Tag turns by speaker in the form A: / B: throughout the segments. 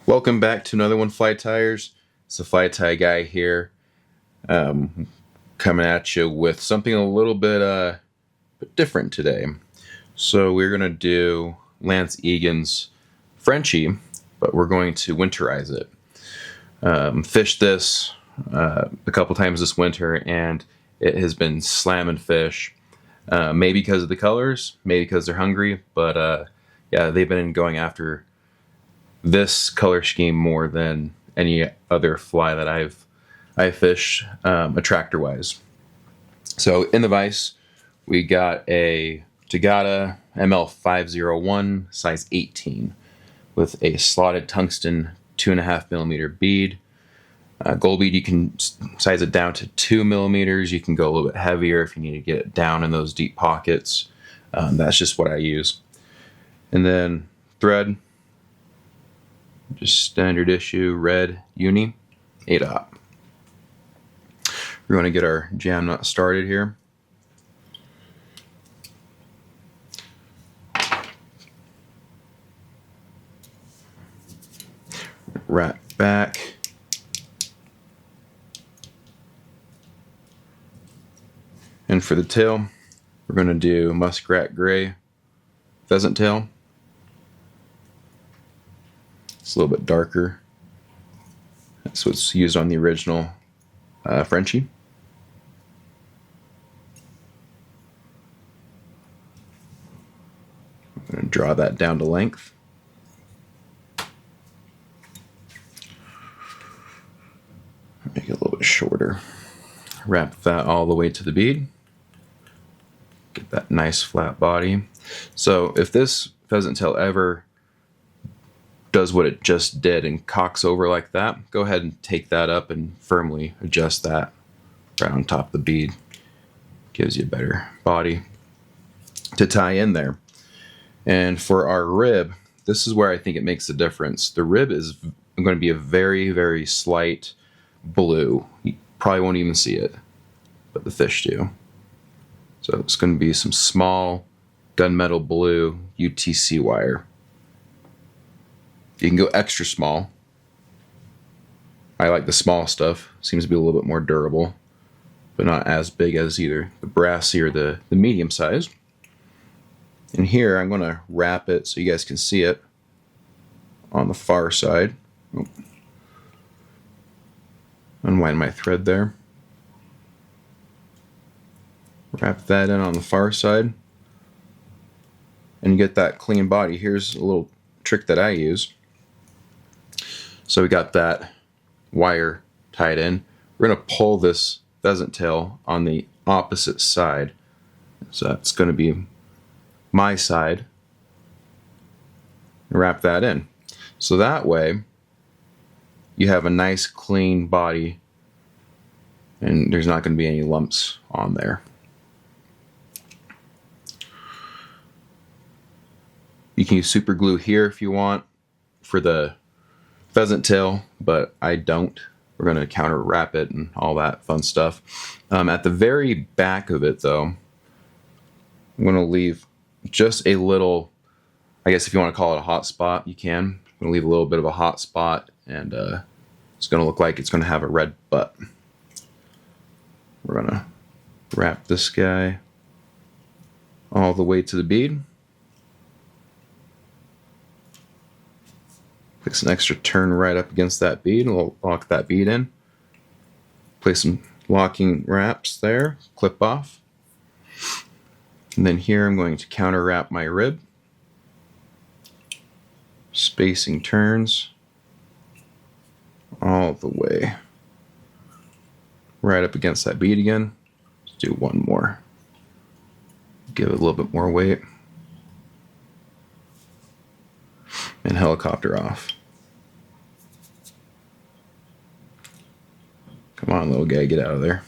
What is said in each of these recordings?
A: Welcome back to another one, Fly Tires. It's the Fly Tie guy here, coming at you with something a little bit different today. So we're gonna do Lance Egan's Frenchie, but we're going to winterize it. Fished this a couple times this winter, and it has been slamming fish. Maybe because of the colors, maybe because they're hungry, but yeah, they've been going after this color scheme more than any other fly that I've fished attractor wise. So in the vise, we got a Tagata ML501 size 18 with a slotted tungsten 2.5mm bead. Gold bead, you can size it down to 2mm. You can go a little bit heavier if you need to get it down in those deep pockets. That's just what I use. And then thread, just standard issue red Uni 8/0. We're going to get our jam nut started here. Wrap back. And for the tail, we're going to do Muskrat gray pheasant tail. It's a little bit darker. That's what's used on the original Frenchie. I'm going to draw that down to length. Make it a little bit shorter. Wrap that all the way to the bead. Get that nice flat body. So if this pheasant tail ever does what it just did and cocks over like that, go ahead and take that up and firmly adjust that right on top of the bead. Gives you a better body to tie in there. And for our rib, this is where I think it makes a difference. The rib is going to be a very, very slight blue. You probably won't even see it, but the fish do. So it's going to be some small gunmetal blue UTC wire. You can go extra small. I like the small stuff. Seems to be a little bit more durable, but not as big as either the brassy or the medium size. And here I'm going to wrap it so you guys can see it on the far side. Oh. Unwind my thread there. Wrap that in on the far side. And you get that clean body. Here's a little trick that I use. So we got that wire tied in. We're going to pull this pheasant tail on the opposite side. So that's going to be my side. And wrap that in. So that way you have a nice clean body and there's not going to be any lumps on there. You can use super glue here if you want for the pheasant tail, but I don't. We're going to counter wrap it and all that fun stuff. At the very back of it though, I'm going to leave just a little, I guess if you want to call it a hot spot, you can. I'm going to leave a little bit of a hot spot, and it's going to look like it's going to have a red butt. We're going to wrap this guy all the way to the bead. Place an extra turn right up against that bead, and we'll lock that bead in. Place some locking wraps there, clip off. And then here I'm going to counter wrap my rib. Spacing turns all the way right up against that bead again. Let's do one more. Give it a little bit more weight. And helicopter off. Come on, little guy, get out of there.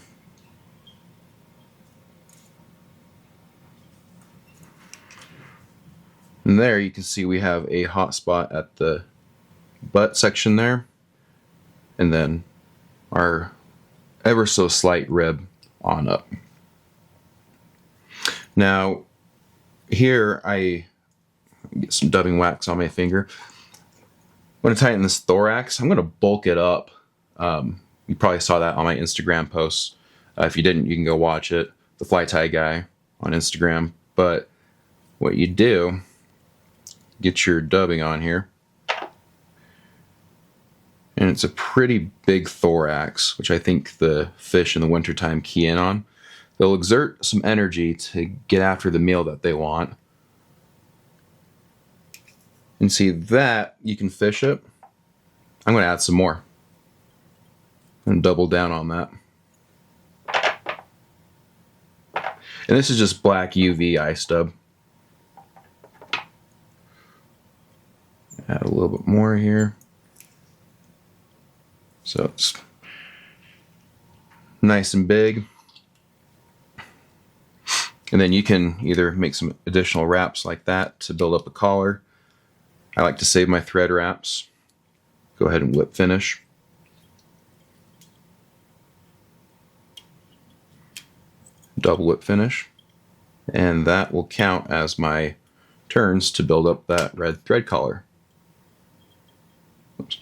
A: And there you can see we have a hot spot at the butt section there, and then our ever so slight rib on up. Now here I get some dubbing wax on my finger. going to tighten this thorax. I'm going to bulk it up. You probably saw that on my Instagram posts. If you didn't, you can go watch it. The Fly Tie Guy on Instagram. But what you do, get your dubbing on here. And it's a pretty big thorax, which I think the fish in the wintertime key in on. They'll exert some energy to get after the meal that they want. And see that, you can fish it. I'm going to add some more. And double down on that. And this is just black UV ice dub. Add a little bit more here. So it's nice and big. And then you can either make some additional wraps like that to build up a collar. I like to save my thread wraps. Go ahead and whip finish. Double whip finish. And that will count as my turns to build up that red thread collar. Oops.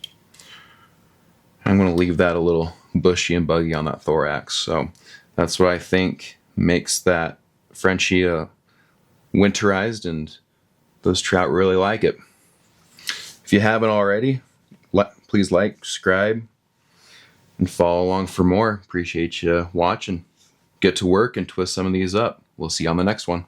A: I'm going to leave that a little bushy and buggy on that thorax. So that's what I think makes that Frenchie winterized, and those trout really like it. If you haven't already, please like, subscribe, and follow along for more. Appreciate you watching. Get to work and twist some of these up. We'll see you on the next one.